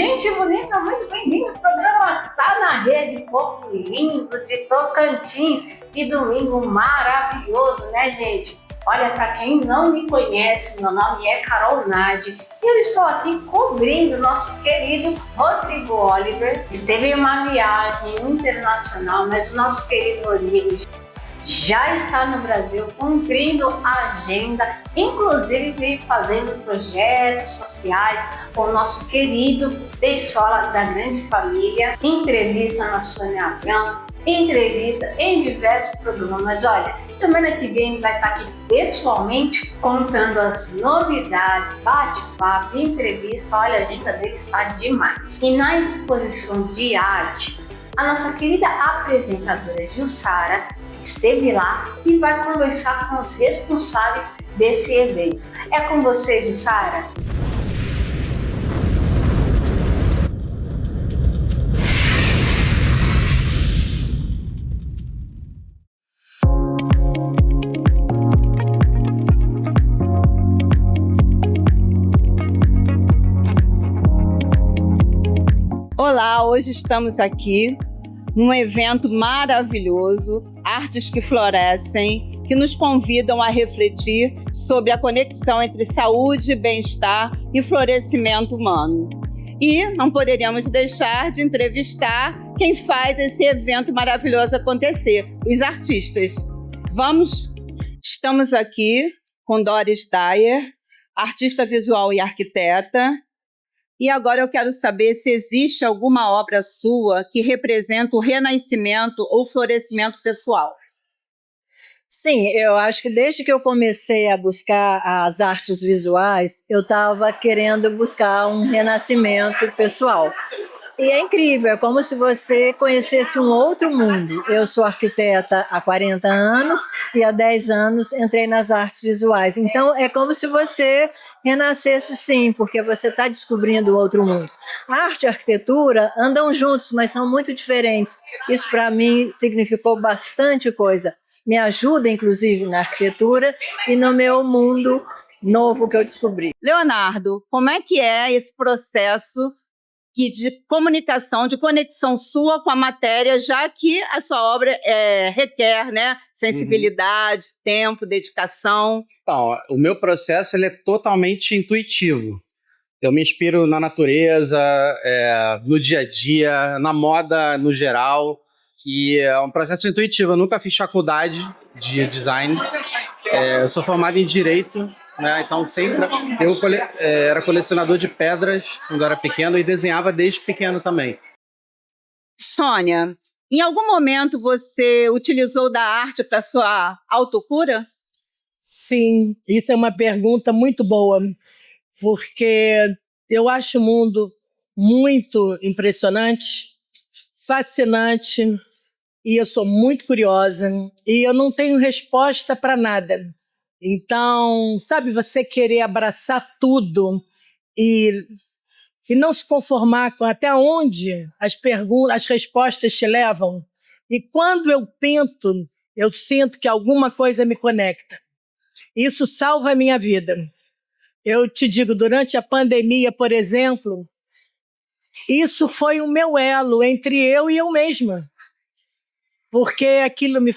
gente bonita, muito bem-vindo ao programa Tá na Rede, povo lindo de Tocantins. Que domingo maravilhoso, né, gente? Olha, para quem não me conhece, meu nome é Carol Nadi e eu estou aqui cobrindo nosso querido Rodrigo Oliver. Esteve em uma viagem internacional, mas o nosso querido Rodrigo já está no Brasil cumprindo a agenda, inclusive veio fazendo projetos sociais com o nosso querido Beisola da Grande Família, entrevista na Sônia Abrão, entrevista em diversos programas. Mas olha, semana que vem vai estar aqui pessoalmente contando as novidades, bate-papo, entrevista. Olha, a agenda dele está demais. E na exposição de arte, a nossa querida apresentadora Jussara esteve lá e vai conversar com os responsáveis desse evento. É com você, Jussara. Olá, hoje estamos aqui num evento maravilhoso, Artes que Florescem, que nos convidam a refletir sobre a conexão entre saúde, bem-estar e florescimento humano. E não poderíamos deixar de entrevistar quem faz esse evento maravilhoso acontecer, os artistas. Vamos? Estamos aqui com Doris Dyer, artista visual e arquiteta. E agora eu quero saber se existe alguma obra sua que representa o renascimento ou florescimento pessoal. Sim, eu acho que desde que eu comecei a buscar as artes visuais, eu estava querendo buscar um renascimento pessoal. E é incrível, é como se você conhecesse um outro mundo. Eu sou arquiteta há 40 anos e há 10 anos entrei nas artes visuais. Então, é como se você renascesse sim, porque você está descobrindo outro mundo. A arte e a arquitetura andam juntos, mas são muito diferentes. Isso, para mim, significou bastante coisa. Me ajuda, inclusive, na arquitetura e no meu mundo novo que eu descobri. Leonardo, como é que é esse processo de comunicação, de conexão sua com a matéria, já que a sua obra requer, né, sensibilidade, tempo, dedicação? Então, o meu processo ele é totalmente intuitivo. Eu me inspiro na natureza, no dia a dia, na moda no geral, e é um processo intuitivo. Eu nunca fiz faculdade de design, eu sou formado em Direito, né? Então sempre eu era colecionador de pedras quando eu era pequeno e desenhava desde pequeno também. Sônia, em algum momento você utilizou da arte para sua autocura? Sim, isso é uma pergunta muito boa, porque eu acho o mundo muito impressionante, fascinante, e eu sou muito curiosa, e eu não tenho resposta para nada. Então, sabe, você querer abraçar tudo e não se conformar com até onde as respostas te levam. E quando eu pinto, eu sinto que alguma coisa me conecta. Isso salva a minha vida. Eu te digo, durante a pandemia, por exemplo, isso foi o meu elo entre eu e eu mesma. Porque aquilo me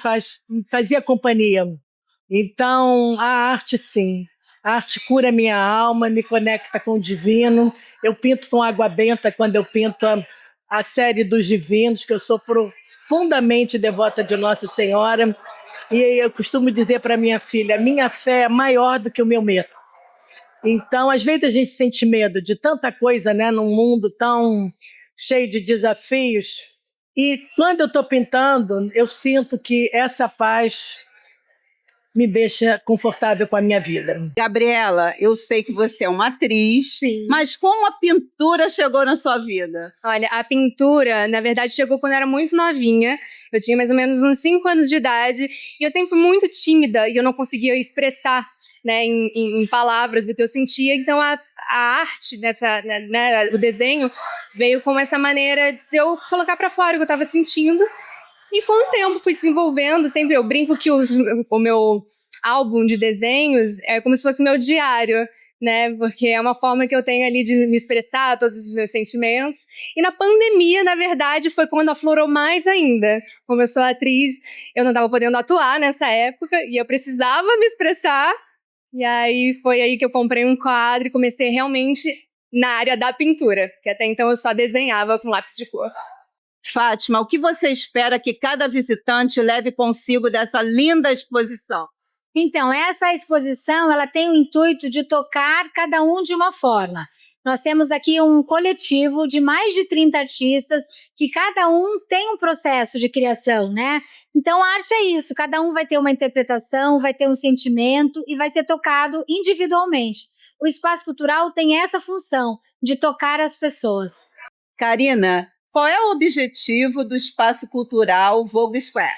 fazia companhia. Então, a arte, sim. A arte cura minha alma, me conecta com o divino. Eu pinto com água benta quando eu pinto a série dos divinos, que eu sou profundamente devota de Nossa Senhora. E eu costumo dizer para minha filha, minha fé é maior do que o meu medo. Então, às vezes a gente sente medo de tanta coisa, né, num mundo tão cheio de desafios. E quando eu estou pintando, eu sinto que essa paz me deixa confortável com a minha vida. Gabriela, eu sei que você é uma atriz, Sim. Mas como a pintura chegou na sua vida? Olha, a pintura, na verdade, chegou quando eu era muito novinha. Eu tinha mais ou menos uns 5 anos de idade e eu sempre fui muito tímida e eu não conseguia expressar, né, em palavras o que eu sentia. Então, a arte, o desenho, veio com essa maneira de eu colocar para fora o que eu estava sentindo. E com o tempo fui desenvolvendo, sempre eu brinco que o meu álbum de desenhos é como se fosse o meu diário, né? Porque é uma forma que eu tenho ali de me expressar todos os meus sentimentos. E na pandemia, na verdade, foi quando aflorou mais ainda. Como eu sou atriz, eu não estava podendo atuar nessa época e eu precisava me expressar. E aí foi aí que eu comprei um quadro e comecei realmente na área da pintura, que até então eu só desenhava com lápis de cor. Fátima, o que você espera que cada visitante leve consigo dessa linda exposição? Então, essa exposição ela tem o intuito de tocar cada um de uma forma. Nós temos aqui um coletivo de mais de 30 artistas que cada um tem um processo de criação, né? Então, a arte é isso, cada um vai ter uma interpretação, vai ter um sentimento e vai ser tocado individualmente. O espaço cultural tem essa função de tocar as pessoas. Karina, qual é o objetivo do Espaço Cultural Vogue Square?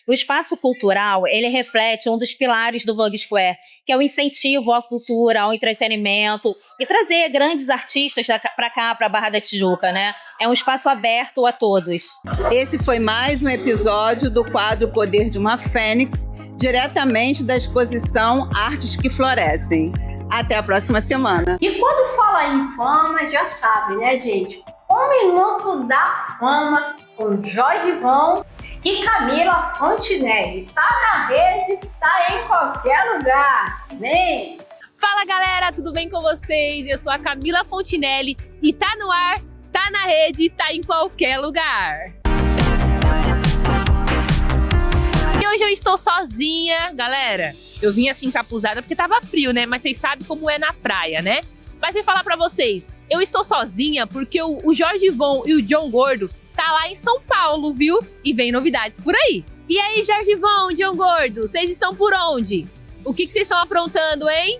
O espaço cultural, ele reflete um dos pilares do Vogue Square, que é o incentivo à cultura, ao entretenimento e trazer grandes artistas para cá, para a Barra da Tijuca, né? É um espaço aberto a todos. Esse foi mais um episódio do quadro Poder de uma Fênix, diretamente da exposição Artes que Florescem. Até a próxima semana. E quando fala em fama, já sabe, né, gente? 1 Minuto da Fama com Jorge Vão e Camila Fontinelli. Tá na rede, tá em qualquer lugar. Vem! Fala galera, tudo bem com vocês? Eu sou a Camila Fontinelli e tá no ar, tá na rede, tá em qualquer lugar. E hoje eu estou sozinha, galera. Eu vim assim encapuzada porque tava frio, né? Mas vocês sabem como é na praia, né? Mas vou falar pra vocês, eu estou sozinha porque o Jorge Vão e o John Gordo tá lá em São Paulo, viu? E vem novidades por aí. E aí, Jorge Vão, John Gordo, vocês estão por onde? O que vocês estão aprontando, hein?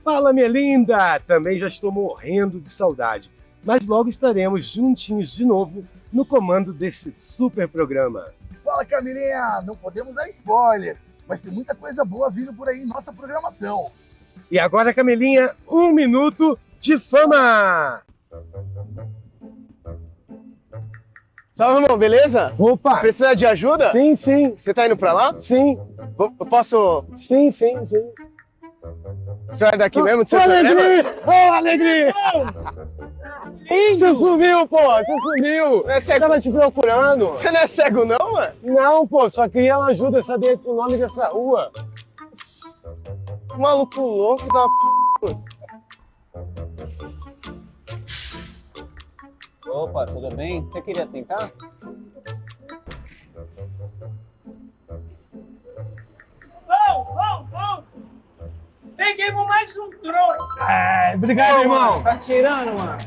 Fala, minha linda! Também já estou morrendo de saudade. Mas logo estaremos juntinhos de novo no comando desse super programa. Fala, Camilinha! Não podemos dar spoiler, mas tem muita coisa boa vindo por aí em nossa programação. E agora, Camilinha, 1 minuto de fama! Salve, irmão, beleza? Opa! Precisa de ajuda? Sim, sim. Você tá indo pra lá? Sim. Eu posso... Sim, sim, sim. Você é daqui mesmo? Ô, Alegre! Ô, Alegre! Você sumiu, pô! Você sumiu! Não é cego. Eu tava te procurando. Você não é cego não, mano? Não, pô, só queria uma ajuda, saber o nome dessa rua. Maluco louco da p... Opa, tudo bem? Você queria sentar? Vão! Peguemos mais um trono! Obrigado, irmão! Tá tirando, mano?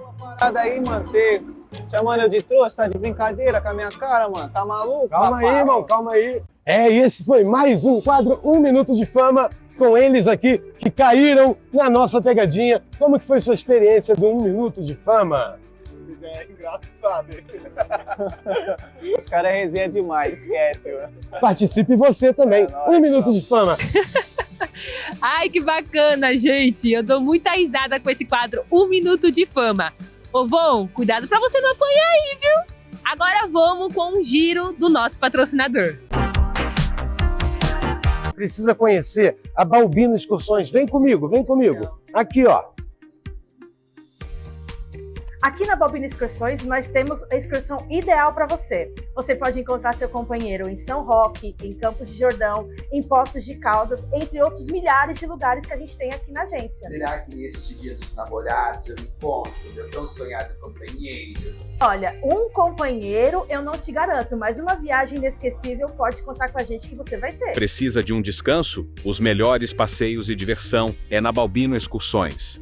Uma parada aí, mano, você chamando eu de trouxa, tá de brincadeira com a minha cara, mano? Tá maluco? Calma aí, irmão, calma aí. E esse foi mais um quadro 1 Minuto de Fama, com eles aqui que caíram na nossa pegadinha. Como que foi sua experiência do 1 Minuto de Fama? É engraçado. Os caras é resenha demais, esquece, mano. Participe você também. 1 Minuto de Fama. Ai, que bacana, gente. Eu dou muita risada com esse quadro 1 Minuto de Fama. Ô, Vão, cuidado pra você não apanhar aí, viu? Agora vamos com um giro do nosso patrocinador. Precisa conhecer a Balbino Excursões. Vem comigo, vem comigo. Aqui, ó. Aqui na Balbino Excursões, nós temos a excursão ideal para você. Você pode encontrar seu companheiro em São Roque, em Campos de Jordão, em Poços de Caldas, entre outros milhares de lugares que a gente tem aqui na agência. Será que neste dia dos namorados eu encontro meu tão sonhado companheiro? Olha, um companheiro eu não te garanto, mas uma viagem inesquecível pode contar com a gente que você vai ter. Precisa de um descanso? Os melhores passeios e diversão é na Balbino Excursões.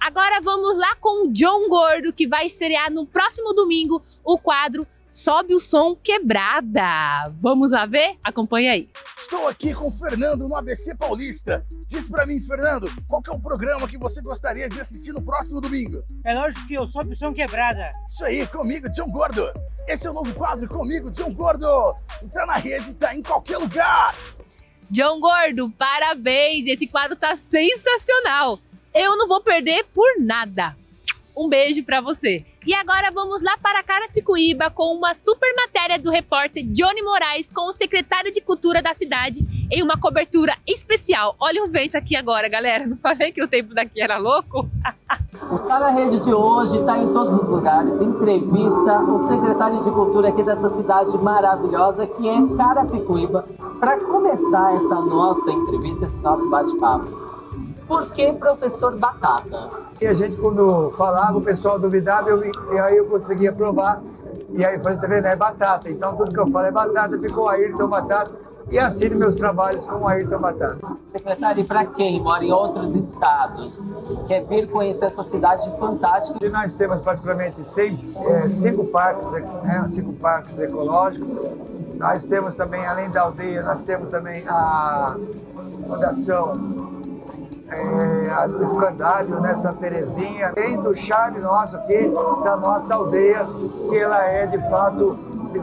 Agora vamos lá com o John Gordo, que vai estrear no próximo domingo o quadro Sobe o Som Quebrada. Vamos lá ver? Acompanha aí. Estou aqui com o Fernando no ABC Paulista. Diz pra mim, Fernando, qual que é o programa que você gostaria de assistir no próximo domingo? É lógico que eu Sobe o Som Quebrada. Isso aí, comigo, John Gordo. Esse é o novo quadro comigo, John Gordo. Tá na rede, tá em qualquer lugar. John Gordo, parabéns! Esse quadro tá sensacional. Eu não vou perder por nada. Um beijo pra você. E agora vamos lá para Carapicuíba com uma super matéria do repórter Johnny Moraes com o secretário de Cultura da cidade em uma cobertura especial. Olha o vento aqui agora, galera. Não falei que o tempo daqui era louco? O Tá na Rede de hoje está em todos os lugares. Entrevista o secretário de Cultura aqui dessa cidade maravilhosa que é Carapicuíba. Para começar essa nossa entrevista, esse nosso bate-papo, por que professor Batata? E a gente, quando falava, o pessoal duvidava, e aí eu conseguia provar. E aí eu falei, tá vendo? É batata. Então tudo que eu falo é batata, ficou Ayrton Batata. E assino meus trabalhos com Ayrton Batata. Secretário, e para quem mora em outros estados, quer vir conhecer essa cidade fantástica? E nós temos praticamente 5 parques ecológicos. Nós temos também, além da aldeia, nós temos também a Fundação do Candário, né, Santa Terezinha, tem do charme nosso aqui, da nossa aldeia, que ela é de fato,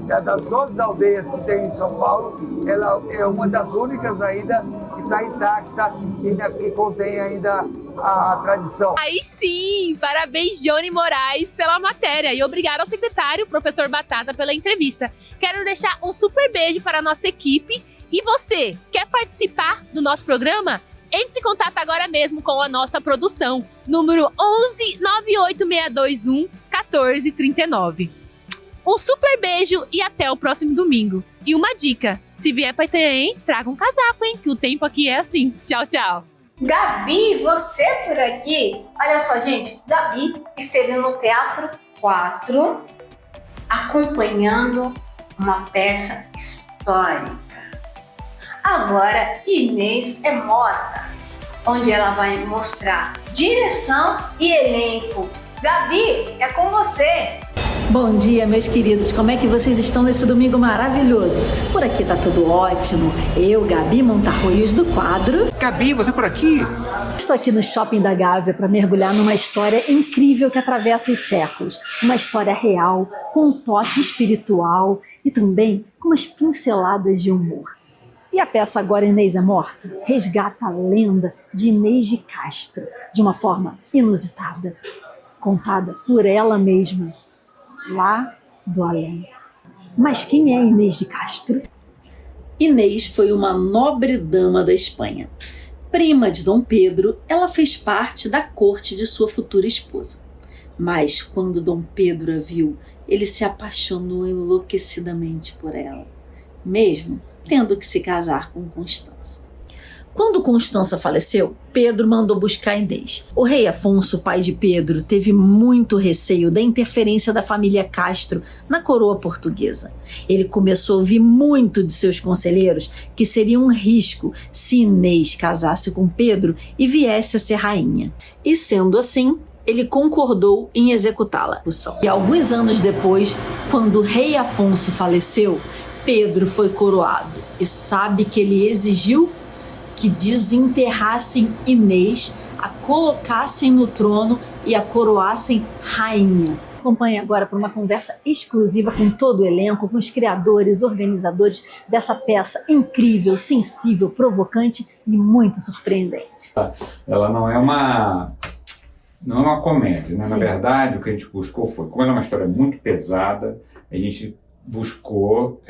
das outras aldeias que tem em São Paulo, ela é uma das únicas ainda que está intacta e que contém ainda a tradição. Aí sim! Parabéns, Johnny Moraes, pela matéria e obrigado ao secretário, professor Batata, pela entrevista. Quero deixar um super beijo para a nossa equipe. E você, quer participar do nosso programa? Entre em contato agora mesmo com a nossa produção, número 11 98621 1439. Um super beijo e até o próximo domingo. E uma dica, se vier para Itanhaém, traga um casaco, hein, que o tempo aqui é assim. Tchau, tchau. Gabi, você por aqui? Olha só, gente, Gabi esteve no Teatro 4 acompanhando uma peça histórica. Agora, Inês é Mota, onde ela vai mostrar direção e elenco. Gabi, é com você! Bom dia, meus queridos. Como é que vocês estão nesse domingo maravilhoso? Por aqui tá tudo ótimo. Eu, Gabi Montarroios do quadro. Gabi, você por aqui? Estou aqui no Shopping da Gávea para mergulhar numa história incrível que atravessa os séculos. Uma história real, com um toque espiritual e também com umas pinceladas de humor. E a peça Agora Inês é Morta resgata a lenda de Inês de Castro de uma forma inusitada, contada por ela mesma, lá do além. Mas quem é Inês de Castro? Inês foi uma nobre dama da Espanha. Prima de Dom Pedro, ela fez parte da corte de sua futura esposa. Mas quando Dom Pedro a viu, ele se apaixonou enlouquecidamente por ela, mesmo tendo que se casar com Constança. Quando Constança faleceu, Pedro mandou buscar Inês. O rei Afonso, pai de Pedro, teve muito receio da interferência da família Castro na coroa portuguesa. Ele começou a ouvir muito de seus conselheiros que seria um risco se Inês casasse com Pedro e viesse a ser rainha. E sendo assim, ele concordou em executá-la. E alguns anos depois, quando o rei Afonso faleceu, Pedro foi coroado. E sabe que ele exigiu? Que desenterrassem Inês, a colocassem no trono e a coroassem rainha. Acompanhe agora para uma conversa exclusiva com todo o elenco, com os criadores, organizadores dessa peça incrível, sensível, provocante e muito surpreendente. Ela não é uma comédia, né? Sim. Na verdade, o que a gente buscou foi, como ela é uma história muito pesada, a gente buscou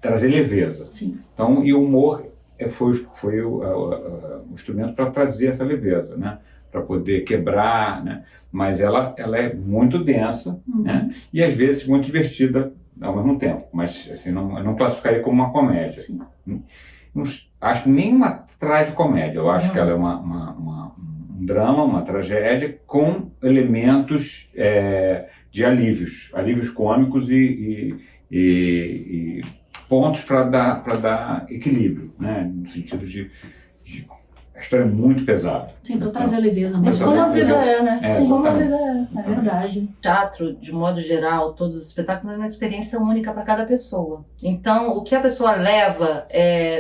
trazer leveza. Sim. Então, e o humor foi o instrumento para trazer essa leveza, né? Para poder quebrar, né? Mas ela é muito densa, né? E às vezes muito divertida ao mesmo tempo, mas assim, eu não classificaria como uma comédia. Não acho nem uma tragicomédia, eu acho que ela é um drama, uma tragédia com elementos de alívios cômicos e pontos para dar equilíbrio, né? No sentido de a história é muito pesada. Sim, para trazer leveza. Mas como a vida é, né? Sim, como a exatamente. vida é verdade. Teatro, de modo geral, todos os espetáculos, é uma experiência única para cada pessoa. Então, o que a pessoa leva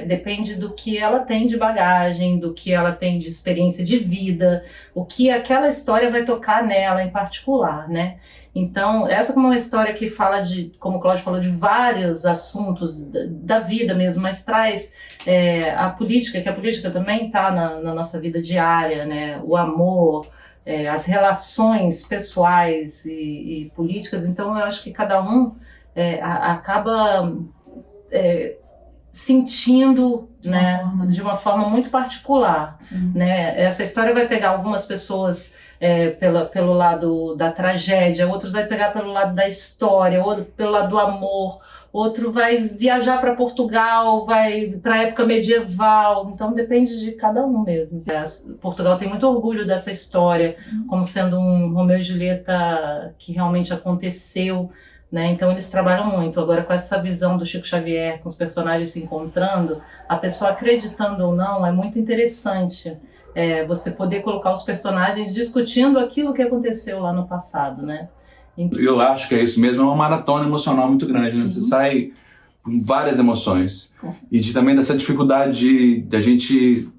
depende do que ela tem de bagagem, do que ela tem de experiência de vida, o que aquela história vai tocar nela em particular, né? Então, essa como uma história que fala de, como o Cláudio falou, de vários assuntos da vida mesmo, mas traz a política, que a política também está na nossa vida diária, né? O amor, as relações pessoais e políticas. Então, eu acho que cada um acaba sentindo, né, de uma forma muito particular, né? Essa história vai pegar algumas pessoas pelo lado da tragédia, outros vai pegar pelo lado da história, outro pelo lado do amor, outro vai viajar para Portugal, vai para a época medieval. Então depende de cada um mesmo. Portugal tem muito orgulho dessa história, como sendo um Romeu e Julieta que realmente aconteceu, né? Então eles trabalham muito. Agora, com essa visão do Chico Xavier, com os personagens se encontrando, a pessoa acreditando ou não, é muito interessante você poder colocar os personagens discutindo aquilo que aconteceu lá no passado, né? Eu acho que é isso mesmo, é uma maratona emocional muito grande, né? Você sai com várias emoções. E também dessa dificuldade de a gente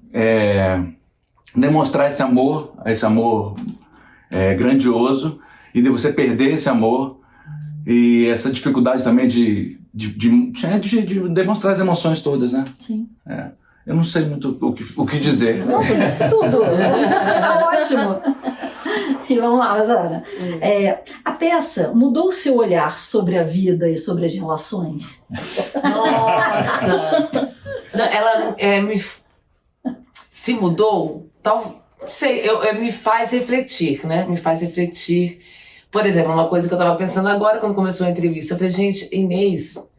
demonstrar esse amor grandioso, e de você perder esse amor, e essa dificuldade também de demonstrar as emoções todas, né? Sim. Eu não sei muito o que dizer. Não, tudo isso tudo. Tá ótimo. E vamos lá, Rosana. A peça mudou o seu olhar sobre a vida e sobre as relações? Nossa! Ela se mudou, me faz refletir, né? Me faz refletir. Por exemplo, uma coisa que eu estava pensando agora quando começou a entrevista, eu falei, gente, Inês,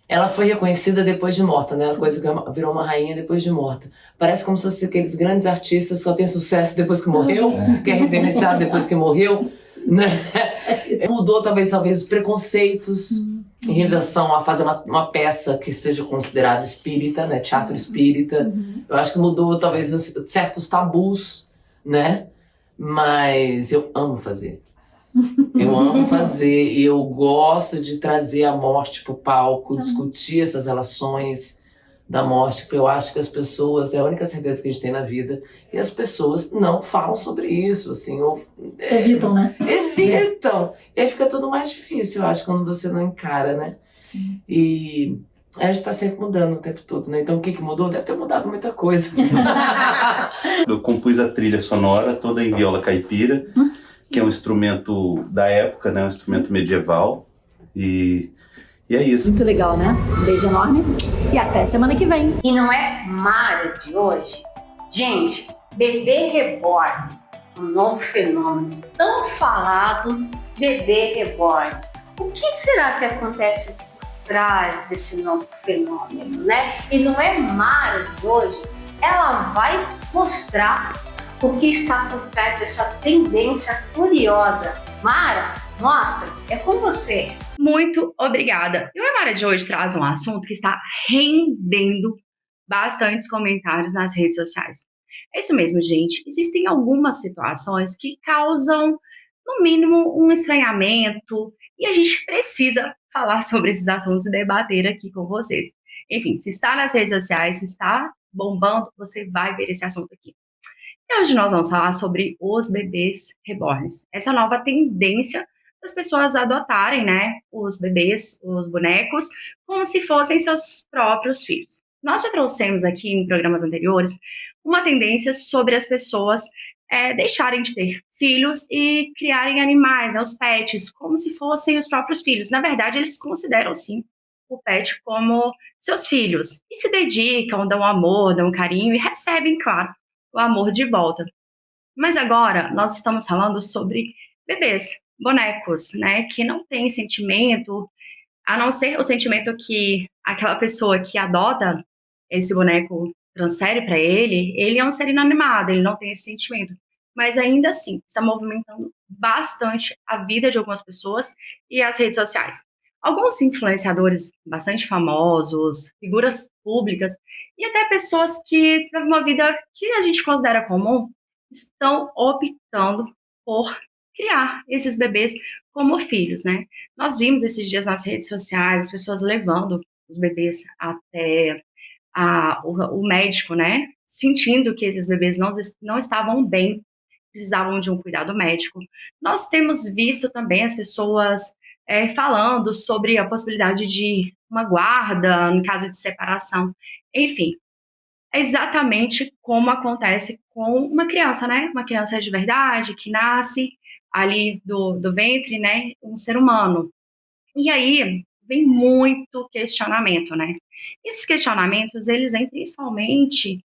ela foi reconhecida depois de morta, né? A coisa que virou uma rainha depois de morta. Parece como se fosse aqueles grandes artistas que só têm sucesso depois que morreu, que é reverenciado depois que morreu, né? Mudou talvez os preconceitos em relação a fazer uma peça que seja considerada espírita, né? Teatro espírita. Eu acho que mudou talvez certos tabus, né? Mas eu amo fazer. Eu amo fazer e eu gosto de trazer a morte pro palco, discutir essas relações da morte, porque eu acho que as pessoas, é a única certeza que a gente tem na vida, e as pessoas não falam sobre isso, assim, evitam, né? Evitam! E aí fica tudo mais difícil, eu acho, quando você não encara, né? Sim. E a gente tá sempre mudando o tempo todo, né? Então o que mudou? Deve ter mudado muita coisa. Eu compus a trilha sonora toda em viola caipira, que é um instrumento da época, né? Um instrumento medieval. E é isso. Muito legal, né? Um beijo enorme e até semana que vem. E não é Mara de hoje? Gente, bebê reborn, um novo fenômeno tão falado, bebê reborn. O que será que acontece por trás desse novo fenômeno, né? E não é Mara de hoje, ela vai mostrar o que está por trás dessa tendência curiosa. Mara, mostra, é com você. Muito obrigada. E o Mara de hoje traz um assunto que está rendendo bastantes comentários nas redes sociais. É isso mesmo, gente. Existem algumas situações que causam, no mínimo, um estranhamento, e a gente precisa falar sobre esses assuntos e debater aqui com vocês. Enfim, se está nas redes sociais, se está bombando, você vai ver esse assunto aqui. E hoje nós vamos falar sobre os bebês reborns. Essa nova tendência das pessoas adotarem, né, os bebês, os bonecos, como se fossem seus próprios filhos. Nós já trouxemos aqui em programas anteriores uma tendência sobre as pessoas deixarem de ter filhos e criarem animais, né, os pets, como se fossem os próprios filhos. Na verdade, eles consideram, sim, o pet como seus filhos. E se dedicam, dão amor, dão carinho e recebem, claro, o amor de volta. Mas agora nós estamos falando sobre bebês, bonecos, né, que não têm sentimento, a não ser o sentimento que aquela pessoa que adota esse boneco transfere para ele é um ser inanimado, ele não tem esse sentimento. Mas ainda assim, está movimentando bastante a vida de algumas pessoas e as redes sociais. Alguns influenciadores bastante famosos, figuras públicas e até pessoas que têm uma vida que a gente considera comum, estão optando por criar esses bebês como filhos, né? Nós vimos esses dias nas redes sociais as pessoas levando os bebês até o médico, né? Sentindo que esses bebês não estavam bem, precisavam de um cuidado médico. Nós temos visto também as pessoas falando sobre a possibilidade de uma guarda, no caso de separação. Enfim, é exatamente como acontece com uma criança, né? Uma criança de verdade, que nasce ali do ventre, né? Um ser humano. E aí vem muito questionamento, né? Esses questionamentos, eles vêm principalmente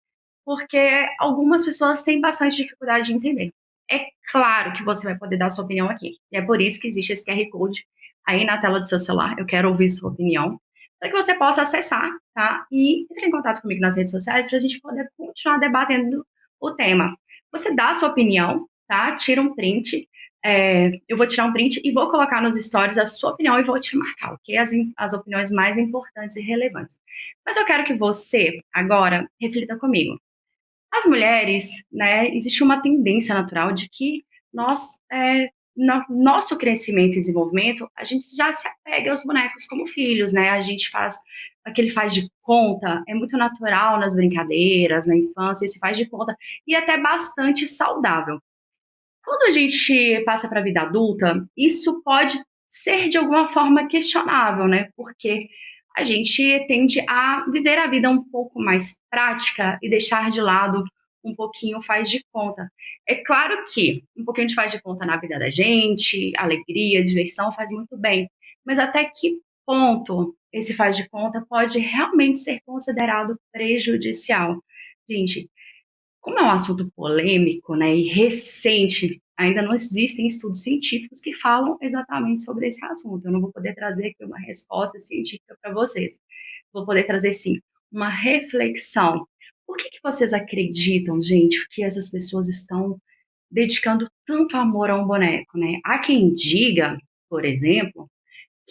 porque algumas pessoas têm bastante dificuldade de entender. É claro que você vai poder dar sua opinião aqui. E é por isso que existe esse QR Code aí na tela do seu celular. Eu quero ouvir sua opinião, para que você possa acessar, tá? E entrar em contato comigo nas redes sociais para a gente poder continuar debatendo o tema. Você dá a sua opinião, tá? Tira um print. Eu vou tirar um print e vou colocar nos stories a sua opinião e vou te marcar, ok? As opiniões mais importantes e relevantes. Mas eu quero que você, agora, reflita comigo. As mulheres, né, existe uma tendência natural de que nós, no nosso crescimento e desenvolvimento, a gente já se apega aos bonecos como filhos, né? A gente faz aquele faz de conta, é muito natural nas brincadeiras, na infância, esse faz de conta, e até bastante saudável. Quando a gente passa para a vida adulta, isso pode ser de alguma forma questionável, né? Porque a gente tende a viver a vida um pouco mais prática e deixar de lado um pouquinho faz de conta. É claro que um pouquinho de faz de conta na vida da gente, alegria, diversão faz muito bem, mas até que ponto esse faz de conta pode realmente ser considerado prejudicial? Gente, como é um assunto polêmico, né, e recente, ainda não existem estudos científicos que falam exatamente sobre esse assunto. Eu não vou poder trazer aqui uma resposta científica para vocês. Vou poder trazer, sim, uma reflexão. Por que vocês acreditam, gente, que essas pessoas estão dedicando tanto amor a um boneco, né? Há quem diga, por exemplo,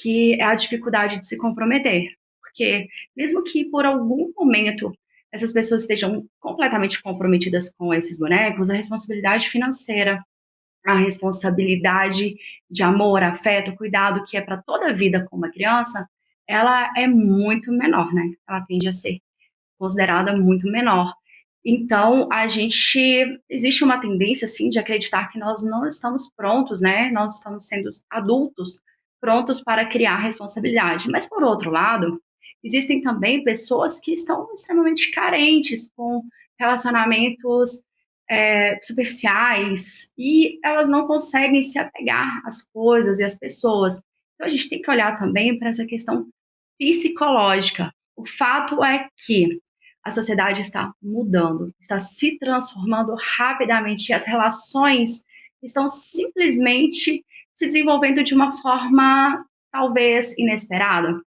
que é a dificuldade de se comprometer. Porque mesmo que por algum momento essas pessoas estejam completamente comprometidas com esses bonecos, a responsabilidade financeira, a responsabilidade de amor, afeto, cuidado, que é para toda a vida com uma criança, ela é muito menor, né? Ela tende a ser considerada muito menor. Então, existe uma tendência, assim, de acreditar que nós não estamos prontos, né? Nós estamos sendo adultos, prontos para criar responsabilidade. Mas, por outro lado, existem também pessoas que estão extremamente carentes com relacionamentos superficiais e elas não conseguem se apegar às coisas e às pessoas. Então, a gente tem que olhar também para essa questão psicológica. O fato é que a sociedade está mudando, está se transformando rapidamente e as relações estão simplesmente se desenvolvendo de uma forma talvez inesperada.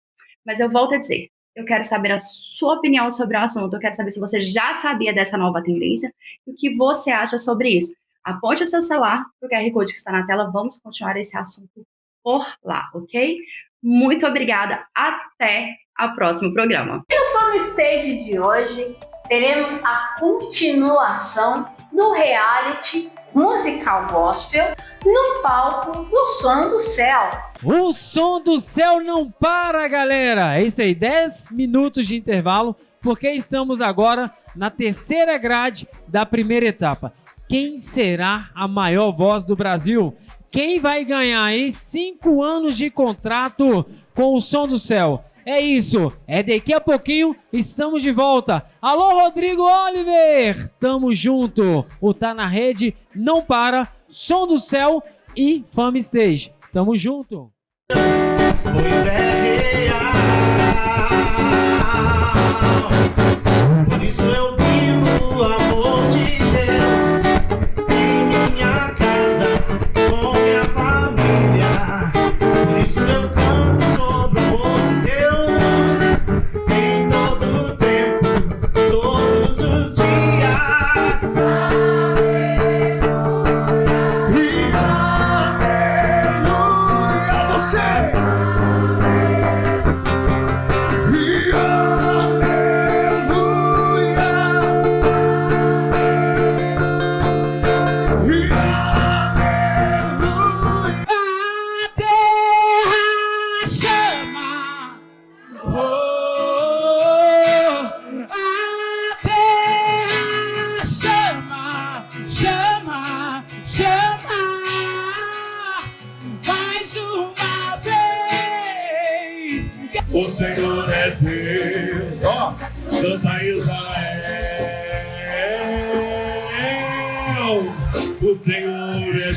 Mas eu volto a dizer, eu quero saber a sua opinião sobre o assunto, eu quero saber se você já sabia dessa nova tendência e o que você acha sobre isso. Aponte o seu celular para o QR Code que está na tela, vamos continuar esse assunto por lá, ok? Muito obrigada, até o próximo programa. E no Fama Stage de hoje, teremos a continuação do reality musical gospel no palco do Som do Céu. O Som do Céu não para, galera! É isso aí, 10 minutos de intervalo, porque estamos agora na terceira grade da primeira etapa. Quem será a maior voz do Brasil? Quem vai ganhar aí 5 anos de contrato com o Som do Céu? É isso, daqui a pouquinho, estamos de volta. Alô, Rodrigo Oliver, tamo junto. O Tá Na Rede não para, Som do Céu e Fama Stage. Tamo junto. Pois é real, por isso eu vivo o amor de Deus em minha casa, com minha família. Por isso eu canto sobre o amor de Deus em todo o tempo, todos os dias. E aleluia a você. O Senhor é Deus, canta Israel. O Senhor é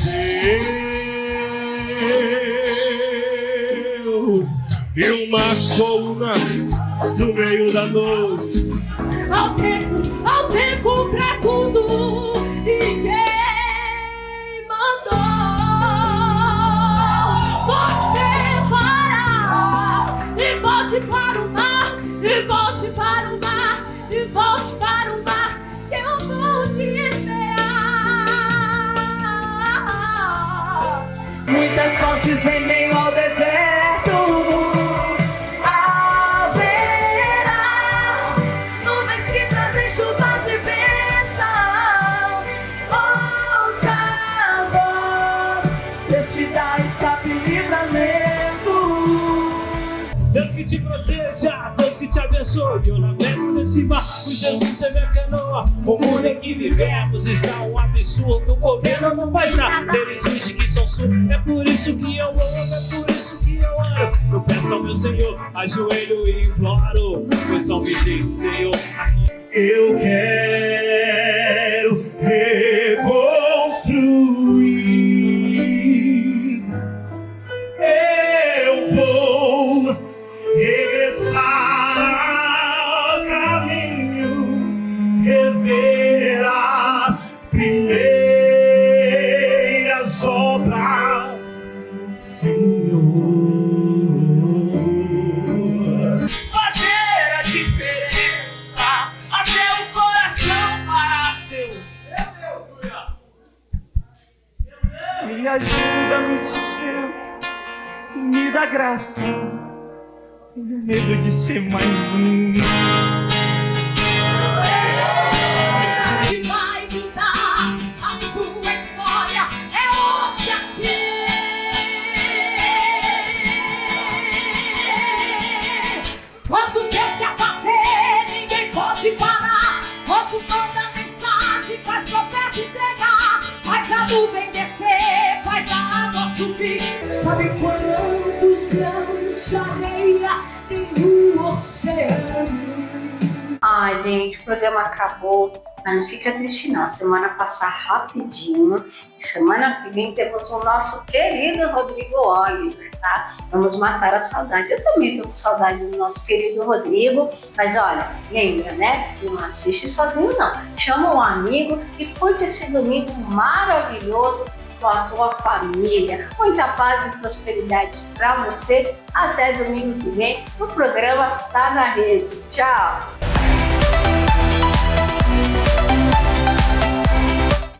Deus. E uma coluna no meio da noite. Ao tempo pra tudo. E quem mandou você parar? E volte para o mar, e volte para o mar, e volte para o mar, que eu vou te esperar. Muitas fontes em meio ao deserto. Haverá nuvens que trazem chuvas de bênçãos. Ouça a voz, Deus te dá escape e livramento. Deus que te proteja, Deus que te abençoe. Eu navego nesse mar, com Jesus é minha canoa. O mundo em que vivemos está um absurdo. O governo não faz nada, eles fingem que são surdos. É por isso que eu amo, é por isso que eu oro. Eu peço ao meu Senhor, ajoelho e imploro. Pois ao me diz, Senhor, aqui eu quero reconstruir. Eu vou regressar ao caminho, rever as primeiras obras, Senhor. Fazer a diferença até o coração para seu. Me ajuda, me sustenta, me dá graça. Tenho medo de ser mais um. Que vai mudar a sua história é hoje aqui. Quando Deus quer fazer, ninguém pode parar. Quando manda mensagem, faz profeta entregar, faz a nuvem descer, faz a água subir. Sabe quantos grãos de areia tem no oceano? Ai, gente, o programa acabou, mas não fica triste não. A semana passa rapidinho. E semana que vem temos o nosso querido Rodrigo Oliver, tá? Vamos matar a saudade. Eu também tô com saudade do nosso querido Rodrigo. Mas olha, lembra, né? Não assiste sozinho não. Chama um amigo e curte esse domingo maravilhoso com a tua família. Muita paz e prosperidade para você. Até domingo que vem. O programa tá na rede. Tchau!